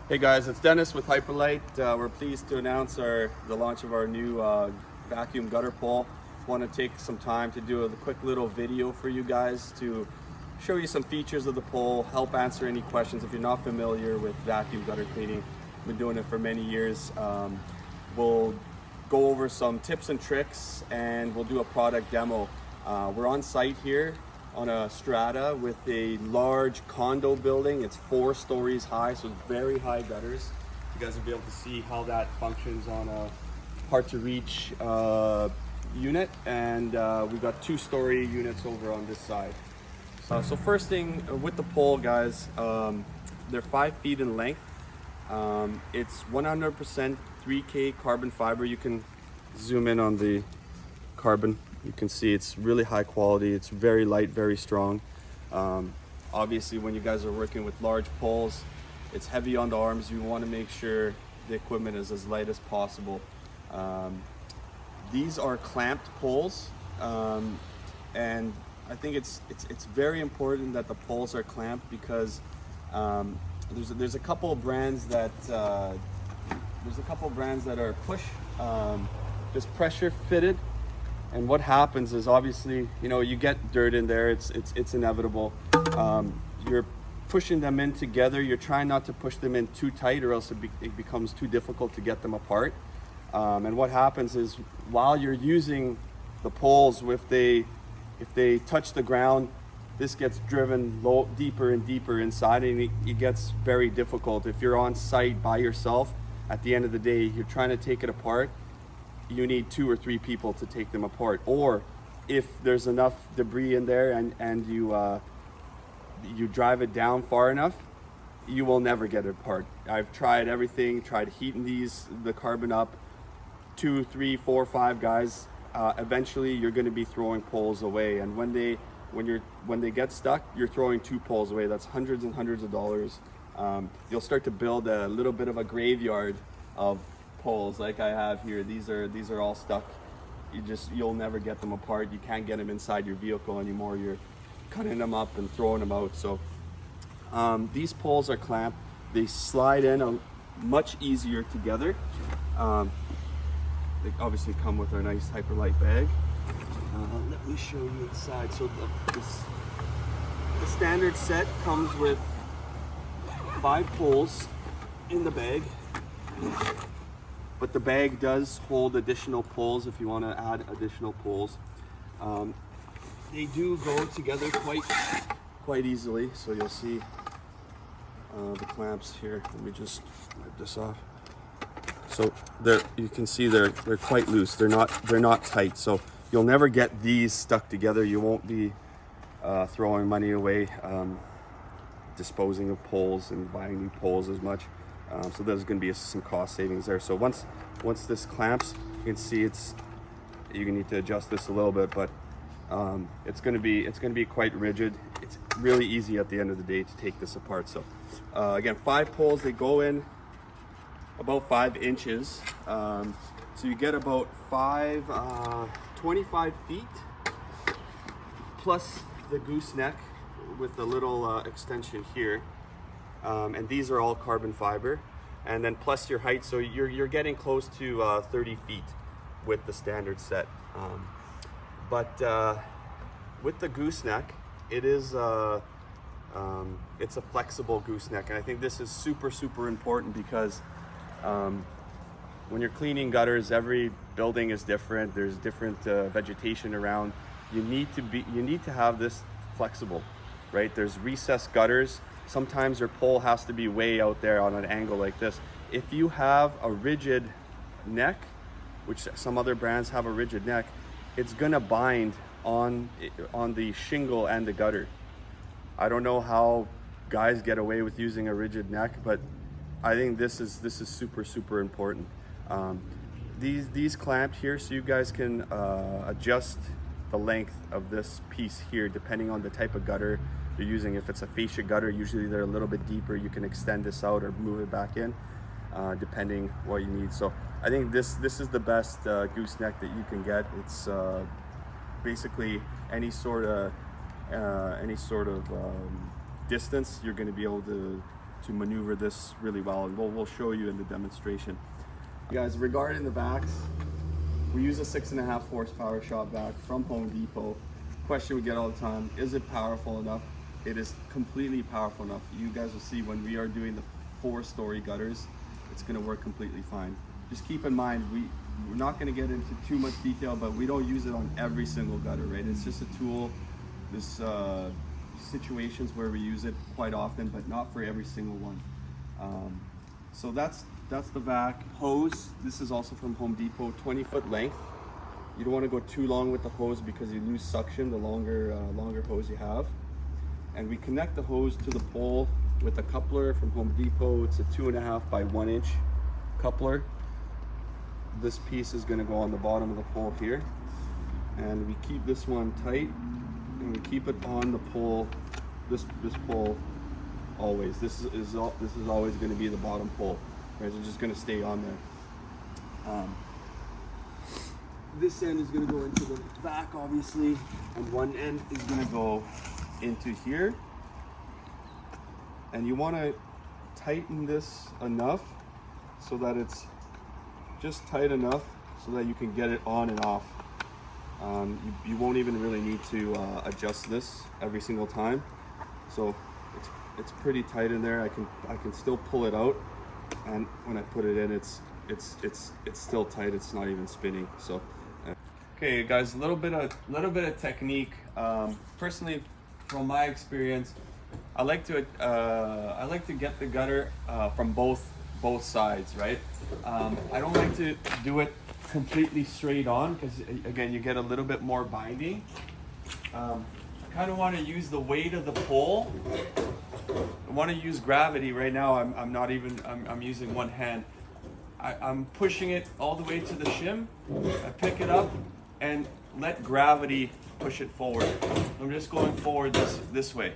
Hey guys, it's Dennis with Hyper-Lite. We're pleased to announce the launch of our new vacuum gutter pole. Want to take some time to do a quick little video for you guys to show you some features of the pole, help answer any questions if you're not familiar with vacuum gutter cleaning. Been doing it for many years. We'll go over some tips and tricks and we'll do a product demo. We're on site here on a strata with a large condo building. It's 4 stories high, so it's very high gutters. You guys will be able to see how that functions on a hard to reach unit, and we've got 2-story units over on this side. So first thing with the pole, guys, they're 5 feet in length. It's 100% 3K carbon fiber. You can zoom in on the carbon. You can see it's really high quality. It's very light, very strong. Obviously, when you guys are working with large poles, it's heavy on the arms. You want to make sure the equipment is as light as possible. These are clamped poles, and I think it's very important that the poles are clamped because there's a couple of brands that are push, just pressure fitted. And what happens is, obviously, you know, you get dirt in there. It's inevitable. You're pushing them in together. You're trying not to push them in too tight, or else it becomes too difficult to get them apart. And what happens is, while you're using the poles, if they touch the ground, this gets driven deeper and deeper inside, and it gets very difficult. If you're on site by yourself, at the end of the day, you're trying to take it apart. You need 2 or 3 people to take them apart. Or if there's enough debris in there and you drive it down far enough, you will never get it apart. I've tried everything, tried heating the carbon up, 2, 3, 4, 5 guys. Eventually you're going to be throwing poles away, and when they get stuck, you're throwing 2 poles away. That's hundreds and hundreds of dollars. You'll start to build a little bit of a graveyard of poles like I have here. These are all stuck. You'll never get them apart. You can't get them inside your vehicle anymore. You're cutting them up and throwing them out. So these poles are clamped. They slide in much easier together. They obviously come with our nice Hyper-Lite bag. Let me show you inside. So the standard set comes with 5 poles in the bag. But the bag does hold additional poles if you want to add additional poles. They do go together quite easily. So you'll see the clamps here. Let me just wipe this off. So you can see they're quite loose. They're not tight. So you'll never get these stuck together. You won't be throwing money away, disposing of poles and buying new poles as much. So there's going to be some cost savings there. So once this clamps, you can see you need to adjust this a little bit, but it's going to be quite rigid. It's really easy at the end of the day to take this apart. So again, 5 poles. They go in about 5 inches. So you get about 25 feet plus the gooseneck with the little extension here. And these are all carbon fiber, and then plus your height, so you're getting close to 30 feet with the standard set. But with the gooseneck, it's a flexible gooseneck, and I think this is super important because when you're cleaning gutters, every building is different. There's different vegetation around. You need to have this flexible, right? There's recessed gutters. Sometimes your pole has to be way out there on an angle like this. If you have a rigid neck, which some other brands have a rigid neck, it's gonna bind on the shingle and the gutter. I don't know how guys get away with using a rigid neck, but I think this is super important. These clamped here, so you guys can adjust the length of this piece here depending on the type of gutter you're using. If it's a fascia gutter, usually they're a little bit deeper. You can extend this out or move it back in, depending what you need. So I think this is the best gooseneck that you can get. It's basically any sort of distance you're going to be able to to maneuver this really well, and we'll show you in the demonstration. Guys, regarding the vacs, we use a 6.5 horsepower shop vac from Home Depot. Question we get all the time, is it powerful enough? It is completely powerful enough. You guys will see when we are doing the 4-story gutters, it's gonna work completely fine. Just keep in mind, we're not gonna get into too much detail, but we don't use it on every single gutter, right? It's just a tool. There's situations where we use it quite often, but not for every single one. So that's the vac. Hose, this is also from Home Depot, 20-foot length. You don't want to go too long with the hose because you lose suction the longer hose you have. And we connect the hose to the pole with a coupler from Home Depot. It's a 2.5 by 1 inch coupler. This piece is going to go on the bottom of the pole here, and we keep this one tight, and we keep it on the pole. This pole always. This is always going to be the bottom pole. Right, it's just going to stay on there. This end is going to go into the back, obviously, and one end is going to go into here. And you want to tighten this enough so that it's just tight enough so that you can get it on and off. You won't even really need to adjust this every single time. So it's pretty tight in there. I can still pull it out, and when I put it in, it's still tight. It's not even spinning. So okay, guys, a little bit of technique. Personally, from my experience, I like to get the gutter from both sides, right? I don't like to do it completely straight on because, again, you get a little bit more binding. I kind of want to use the weight of the pole. I want to use gravity. Right now I'm using one hand. I'm pushing it all the way to the shim. I pick it up and let gravity push it forward. I'm just going forward this way.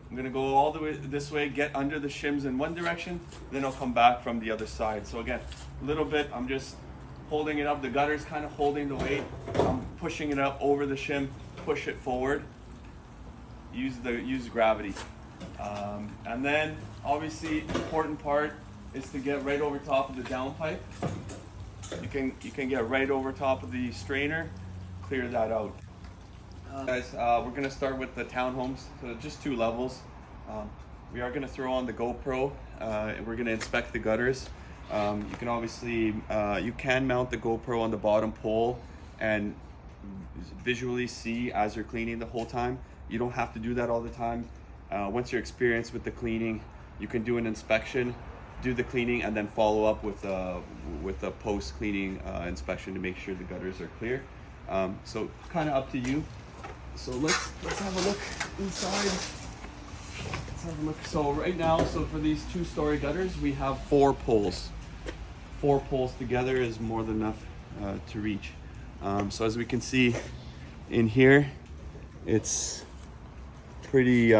I'm gonna go all the way this way, get under the shims in one direction, then I'll come back from the other side. So again, a little bit, I'm just holding it up. The gutter's kind of holding the weight. I'm pushing it up over the shim, push it forward. Use gravity. And then obviously important part is to get right over top of the downpipe. You can get right over top of the strainer, clear that out. Guys, we're gonna start with the townhomes, so just 2 levels. We are gonna throw on the GoPro, and we're gonna inspect the gutters. You can obviously, you can mount the GoPro on the bottom pole and visually see as you're cleaning the whole time. You don't have to do that all the time. Once you're experienced with the cleaning, you can do an inspection, do the cleaning, and then follow up with a post-cleaning inspection to make sure the gutters are clear. So kind of up to you. So let's have a look inside. Let's have a look. So right now, for these 2-story gutters, we have 4 poles. 4 poles together is more than enough to reach. So as we can see in here, it's pretty.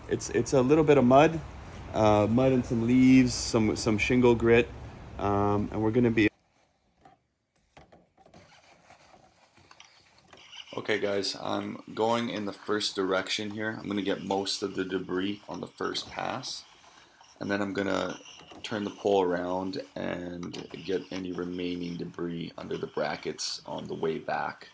It's a little bit of mud and some leaves, some shingle grit, and we're gonna be. Okay guys, I'm going in the first direction here. I'm going to get most of the debris on the first pass, and then I'm going to turn the pole around and get any remaining debris under the brackets on the way back.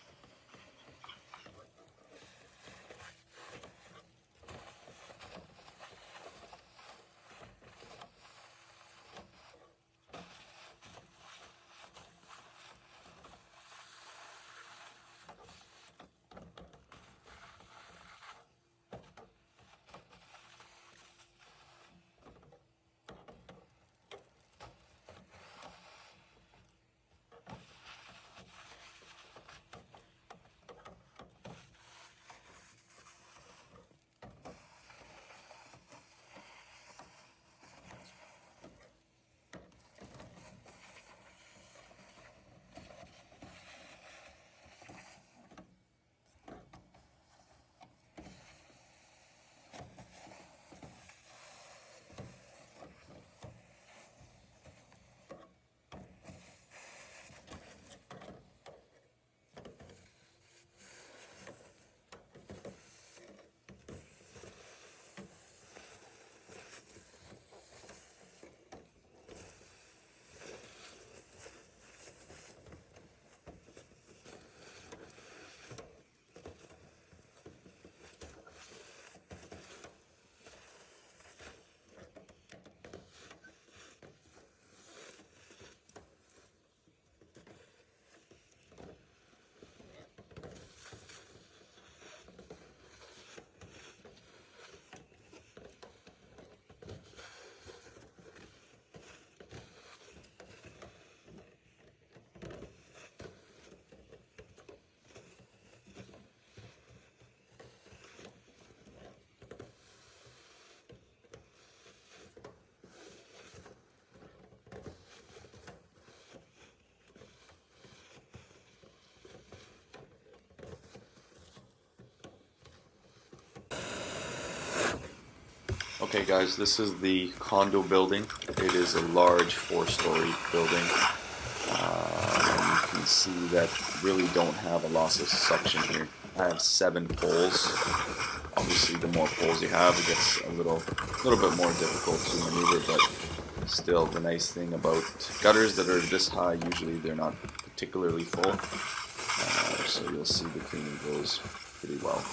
Okay guys, this is the condo building. It is a large 4-story building. And you can see that really don't have a loss of suction here. I have 7 poles. Obviously the more poles you have, it gets a little bit more difficult to maneuver, but still the nice thing about gutters that are this high, usually they're not particularly full. So you'll see the cleaning goes pretty well.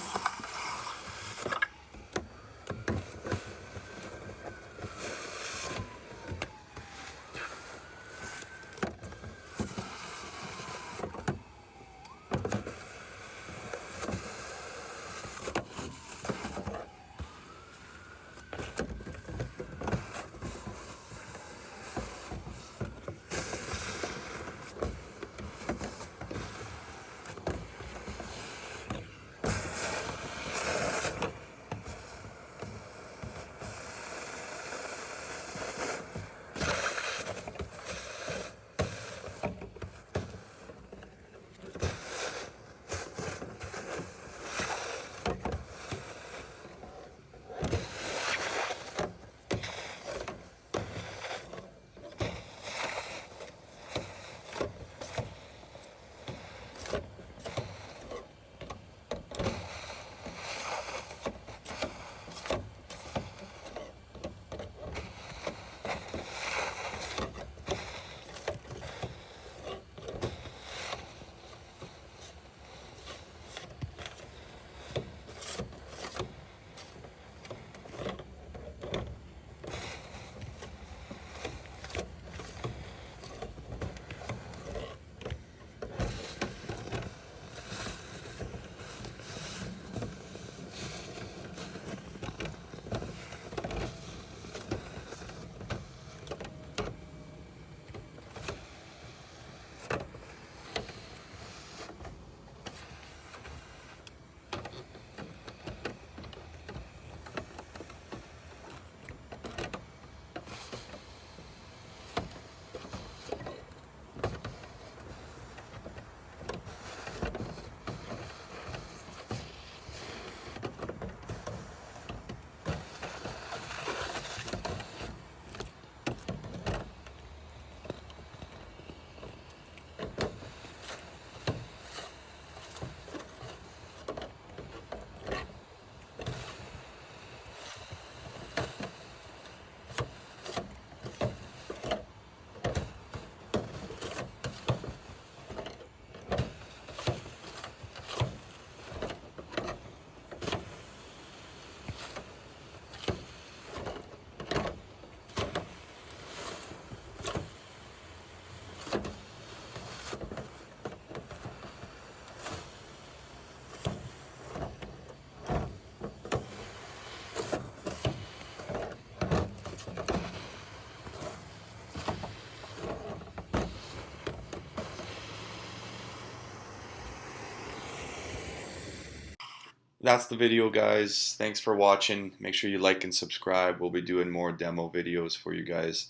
That's the video, guys. Thanks for watching. Make sure you like and subscribe. We'll be doing more demo videos for you guys.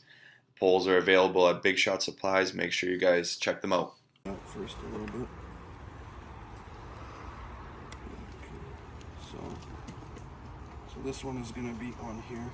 Poles are available at Big Shot Supplies. Make sure you guys check them out. First a little bit. Okay. So this one is going to be on here.